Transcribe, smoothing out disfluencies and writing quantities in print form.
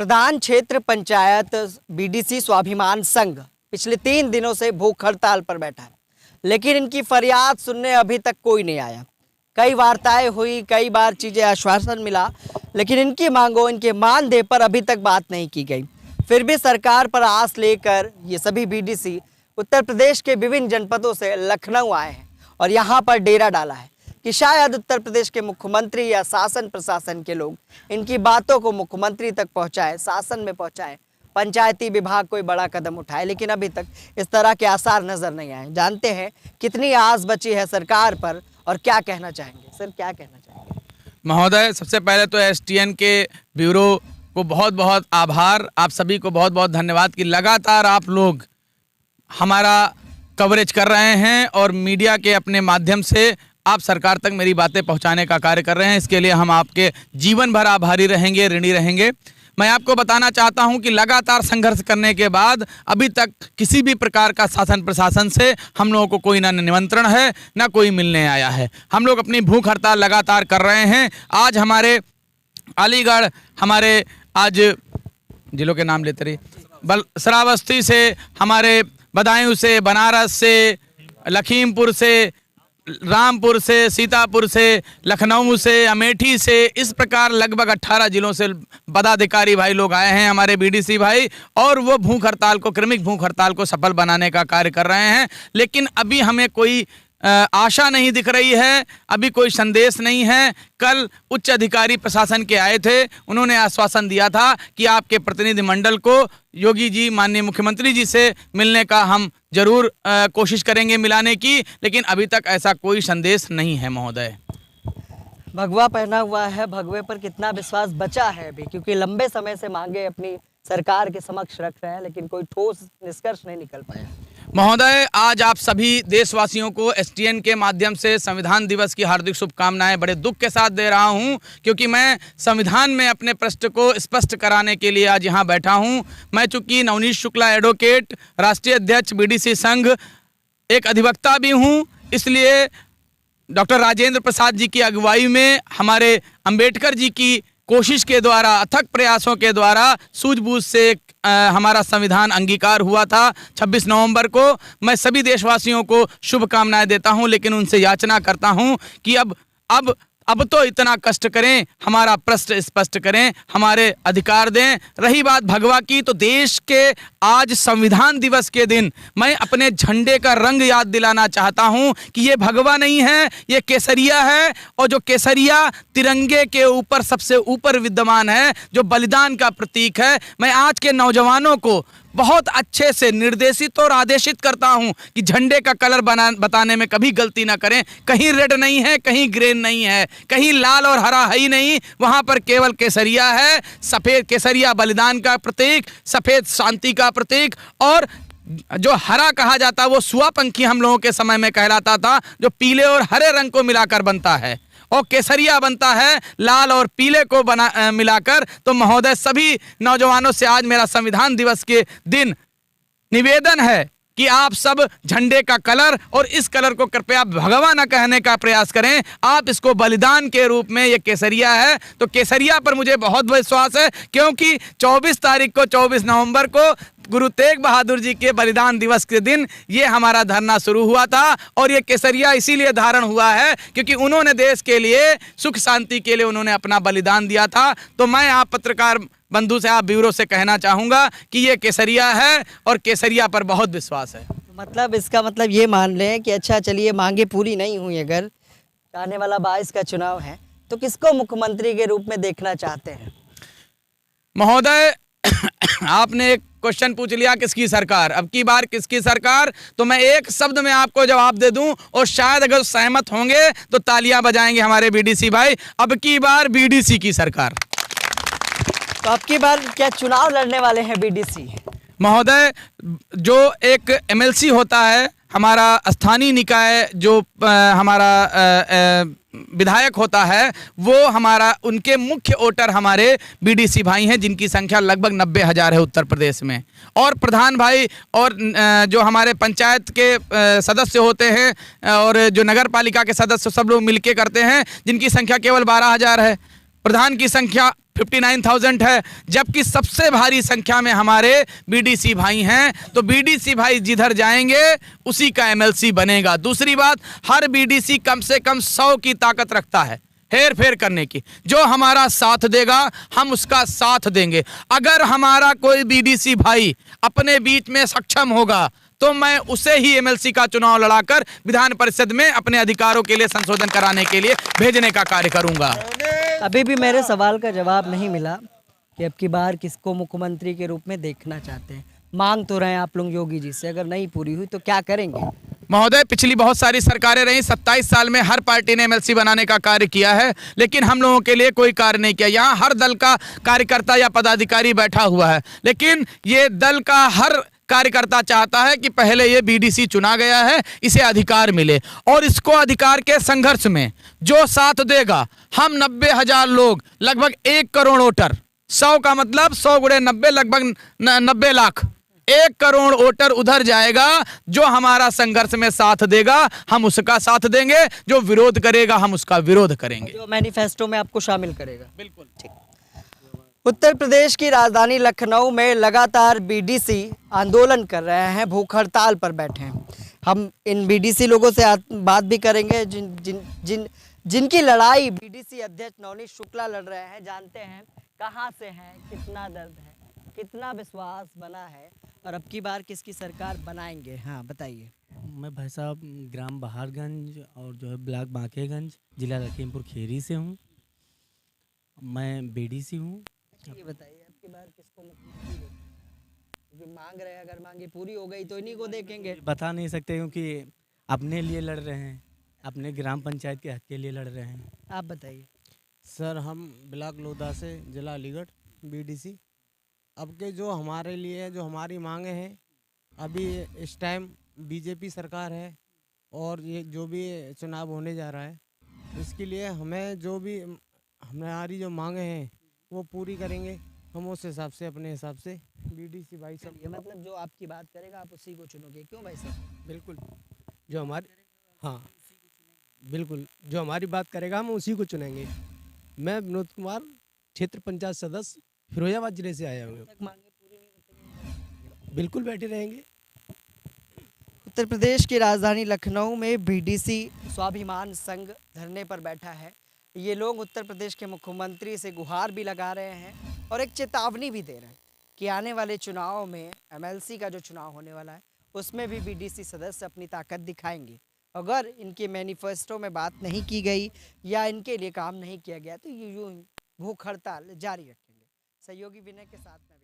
प्रधान क्षेत्र पंचायत बीडीसी स्वाभिमान संघ पिछले 3 दिनों से भूख हड़ताल पर बैठा है, लेकिन इनकी फरियाद सुनने अभी तक कोई नहीं आया। कई वार्ताएं हुई, कई बार चीज़ें आश्वासन मिला, लेकिन इनकी मांगों, इनके मानदेय पर अभी तक बात नहीं की गई। फिर भी सरकार पर आस लेकर ये सभी बीडीसी उत्तर प्रदेश के विभिन्न जनपदों से लखनऊ आए हैं और यहाँ पर डेरा डाला है कि शायद उत्तर प्रदेश के मुख्यमंत्री या शासन प्रशासन के लोग इनकी बातों को मुख्यमंत्री तक पहुँचाए, शासन में पहुँचाए, पंचायती विभाग कोई बड़ा कदम उठाए, लेकिन अभी तक इस तरह के आसार नजर नहीं आए। जानते हैं कितनी आस बची है सरकार पर और क्या कहना चाहेंगे। सर, क्या कहना चाहेंगे? महोदय, सबसे पहले तो एसटीएन के ब्यूरो को बहुत बहुत आभार, आप सभी को बहुत बहुत धन्यवाद कि लगातार आप लोग हमारा कवरेज कर रहे हैं और मीडिया के अपने माध्यम से आप सरकार तक मेरी बातें पहुंचाने का कार्य कर रहे हैं। इसके लिए हम आपके जीवन भर आभारी रहेंगे, ऋणी रहेंगे। मैं आपको बताना चाहता हूं कि लगातार संघर्ष करने के बाद अभी तक किसी भी प्रकार का शासन प्रशासन से हम लोगों को कोई ना निमंत्रण है, ना कोई मिलने आया है। हम लोग अपनी भूख हड़ताल लगातार कर रहे हैं। आज हमारे अलीगढ़, हमारे आज जिलों के नाम लेते रहिए, श्रावस्ती से, हमारे बदायूं से, बनारस से, लखीमपुर से, रामपुर से, सीतापुर से, लखनऊ से, अमेठी से, इस प्रकार लगभग 18 जिलों से पदाधिकारी भाई लोग आए हैं, हमारे बीडीसी भाई, और वो भूख हड़ताल को, क्रमिक भूख हड़ताल को सफल बनाने का कार्य कर रहे हैं। लेकिन अभी हमें कोई आशा नहीं दिख रही है, अभी कोई संदेश नहीं है। कल उच्च अधिकारी प्रशासन के आए थे, उन्होंने आश्वासन दिया था कि आपके प्रतिनिधिमंडल को योगी जी, माननीय मुख्यमंत्री जी से मिलने का हम जरूर कोशिश करेंगे मिलाने की, लेकिन अभी तक ऐसा कोई संदेश नहीं है। महोदय, भगवा पहना हुआ है, भगवे पर कितना विश्वास बचा है अभी, क्योंकि लंबे समय से मांगे अपनी सरकार के समक्ष रख रहे हैं, लेकिन कोई ठोस निष्कर्ष नहीं निकल पाया। महोदय, आज आप सभी देशवासियों को एसटीएन के माध्यम से संविधान दिवस की हार्दिक शुभकामनाएं बड़े दुख के साथ दे रहा हूं, क्योंकि मैं संविधान में अपने प्रश्न को स्पष्ट कराने के लिए आज यहां बैठा हूं। मैं चूंकि नवनीत शुक्ला एडवोकेट, राष्ट्रीय अध्यक्ष बीडीसी संघ, एक अधिवक्ता भी हूं, इसलिए डॉक्टर राजेंद्र प्रसाद जी की अगुवाई में, हमारे अंबेडकर जी की कोशिश के द्वारा, अथक प्रयासों के द्वारा, सूझबूझ से हमारा संविधान अंगीकार हुआ था 26 नवंबर को। मैं सभी देशवासियों को शुभकामनाएं देता हूं, लेकिन उनसे याचना करता हूं कि अब तो इतना कष्ट करें, हमारा प्रश्न स्पष्ट करें, हमारे अधिकार दें। रही बात भगवा की, तो देश के आज संविधान दिवस के दिन मैं अपने झंडे का रंग याद दिलाना चाहता हूं कि ये भगवा नहीं है, ये केसरिया है, और जो केसरिया तिरंगे के ऊपर सबसे ऊपर विद्यमान है, जो बलिदान का प्रतीक है। मैं आज के नौजवानों को बहुत अच्छे से निर्देशित और आदेशित करता हूं कि झंडे का कलर बताने में कभी गलती ना करें। कहीं रेड नहीं है, कहीं ग्रीन नहीं है, कहीं लाल और हरा है ही नहीं, वहां पर केवल केसरिया है। सफेद केसरिया बलिदान का प्रतीक, सफेद शांति का प्रतीक, और जो हरा कहा जाता वो सुआपंखी हम लोगों के समय में कहलाता था, जो पीले और हरे रंग को मिलाकर बनता है, और केसरिया बनता है लाल और पीले को मिलाकर। तो महोदय, सभी नौजवानों से आज मेरा संविधान दिवस के दिन निवेदन है कि आप सब झंडे का कलर और इस कलर को कृपया भगवा न कहने का प्रयास करें। आप इसको बलिदान के रूप में, ये केसरिया है, तो केसरिया पर मुझे बहुत विश्वास है, क्योंकि 24 तारीख को, 24 नवंबर को गुरु तेग बहादुर जी के बलिदान दिवस के दिन ये हमारा धरना शुरू हुआ था। और ये केसरिया इसीलिए धारण हुआ है क्योंकि उन्होंने देश के लिए, सुख शांति के लिए उन्होंने अपना बलिदान दिया था। तो मैं आप पत्रकार बंधु से, आप ब्यूरो से कहना चाहूँगा कि ये केसरिया है और केसरिया पर बहुत विश्वास है। मतलब इसका मतलब ये मान लें कि अच्छा चलिए, मांगे पूरी नहीं हुई, अगर आने वाला 22 का चुनाव है तो किसको मुख्यमंत्री के रूप में देखना चाहते हैं? महोदय, आपने एक क्वेश्चन पूछ लिया, किसकी सरकार, अब की बार किसकी सरकार, तो मैं एक शब्द में आपको जवाब दे दूं, और शायद अगर सहमत होंगे तो तालियां बजाएंगे हमारे बीडीसी भाई। अब की बार बीडीसी की सरकार। तो अब की बार क्या चुनाव लड़ने वाले हैं बीडीसी? महोदय, जो एक एमएलसी होता है, हमारा स्थानीय निकाय, जो हमारा विधायक होता है, वो हमारा, उनके मुख्य वोटर हमारे बीडीसी भाई हैं, जिनकी संख्या लगभग 90,000 है उत्तर प्रदेश में। और प्रधान भाई और जो हमारे पंचायत के सदस्य होते हैं और जो नगर पालिका के सदस्य, सब लोग मिलके करते हैं, जिनकी संख्या केवल 12,000 है। प्रधान की संख्या 59,000 है, जबकि सबसे भारी संख्या में हमारे बीडीसी भाई हैं। तो बीडीसी भाई जिधर जाएंगे उसी का एमएलसी बनेगा। दूसरी बात, हर बीडीसी कम से कम 100 की ताकत रखता है हेर फेर करने की। जो हमारा साथ देगा हम उसका साथ देंगे। अगर हमारा कोई बीडीसी भाई अपने बीच में सक्षम होगा तो मैं उसे ही एमएलसी का चुनाव लड़ाकर विधान परिषद में अपने अधिकारों के लिए संशोधन कराने के लिए भेजने का कार्य करूंगा। अभी भी मेरे सवाल का जवाब नहीं मिला कि अब की बार किसको मुख्यमंत्री के रूप में देखना चाहते हैं। मांग तो रहे हैं आप लोग योगी जी से, अगर नहीं पूरी हुई तो क्या करेंगे? महोदय, पिछली बहुत सारी सरकारें रही, 27 साल में हर पार्टी ने एमएलसी बनाने का कार्य किया है, लेकिन हम लोगों के लिए कोई कार्य नहीं किया। यहाँ हर दल का कार्यकर्ता या पदाधिकारी बैठा हुआ है, लेकिन ये दल का हर कार्यकर्ता चाहता है कि पहले ये बीडीसी चुना गया है, इसे अधिकार मिले, और इसको अधिकार के संघर्ष में जो साथ देगा, हम 90,000 लोग, लगभग 1 करोड़ वोटर, 100 का मतलब 100 गुणे 90, लगभग 90 लाख, 1 करोड़ वोटर उधर जाएगा। जो हमारा संघर्ष में साथ देगा हम उसका साथ देंगे, जो विरोध करेगा हम उसका विरोध करेंगे। जो मैनिफेस्टो में आपको शामिल करेगा। बिल्कुल ठीक। उत्तर प्रदेश की राजधानी लखनऊ में लगातार बीडीसी आंदोलन कर रहे हैं, भूख हड़ताल पर बैठे हैं। हम इन बीडीसी लोगों से बात भी करेंगे जिनकी लड़ाई बीडीसी अध्यक्ष नवनीत शुक्ला लड़ रहे हैं। जानते हैं कहां से हैं, कितना दर्द है, कितना विश्वास बना है और अब की बार किसकी सरकार बनाएंगे। हाँ बताइए। मैं भाई साहब ग्राम बहारगंज और जो है ब्लॉक बांकेगंज, जिला लखीमपुर खीरी से हूँ। मैं बीडीसी हूँ। ये बताइए अब की बार किसको मुख्यमंत्री देखेंगे? क्योंकि मांग रहे हैं, अगर मांगे पूरी हो गई तो इन्हीं को देखेंगे। बता नहीं सकते क्योंकि अपने लिए लड़ रहे हैं, अपने ग्राम पंचायत के हक के लिए लड़ रहे हैं। आप बताइए। सर, हम ब्लॉक लोधा से, जिला अलीगढ़, बीडीसी। अब के जो हमारे लिए जो हमारी मांगे हैं, अभी इस टाइम बीजेपी सरकार है और ये जो भी चुनाव होने जा रहा है, इसके लिए हमें जो भी हमारी जो मांगे हैं वो पूरी करेंगे। हम उस हिसाब से, अपने हिसाब से बीडीसी भाई सब, ये मतलब जो आपकी बात करेगा आप उसी को चुनोगे, क्यों भाई साहब? बिल्कुल, जो हमारी, हाँ बिल्कुल, जो हमारी बात करेगा हम उसी को चुनेंगे। मैं विनोद कुमार, क्षेत्र पंचायत सदस्य, फिरोजाबाद जिले से आया हूँ। बिल्कुल बैठे रहेंगे। उत्तर प्रदेश की राजधानी लखनऊ में बीडीसी स्वाभिमान संघ धरने पर बैठा है। ये लोग उत्तर प्रदेश के मुख्यमंत्री से गुहार भी लगा रहे हैं और एक चेतावनी भी दे रहे हैं कि आने वाले चुनाव में एमएलसी का जो चुनाव होने वाला है उसमें भी बीडीसी सदस्य अपनी ताकत दिखाएंगे। अगर इनके मैनिफेस्टो में बात नहीं की गई या इनके लिए काम नहीं किया गया तो ये यूं भूख हड़ताल जारी रखेंगे। सहयोगी विनय के साथ में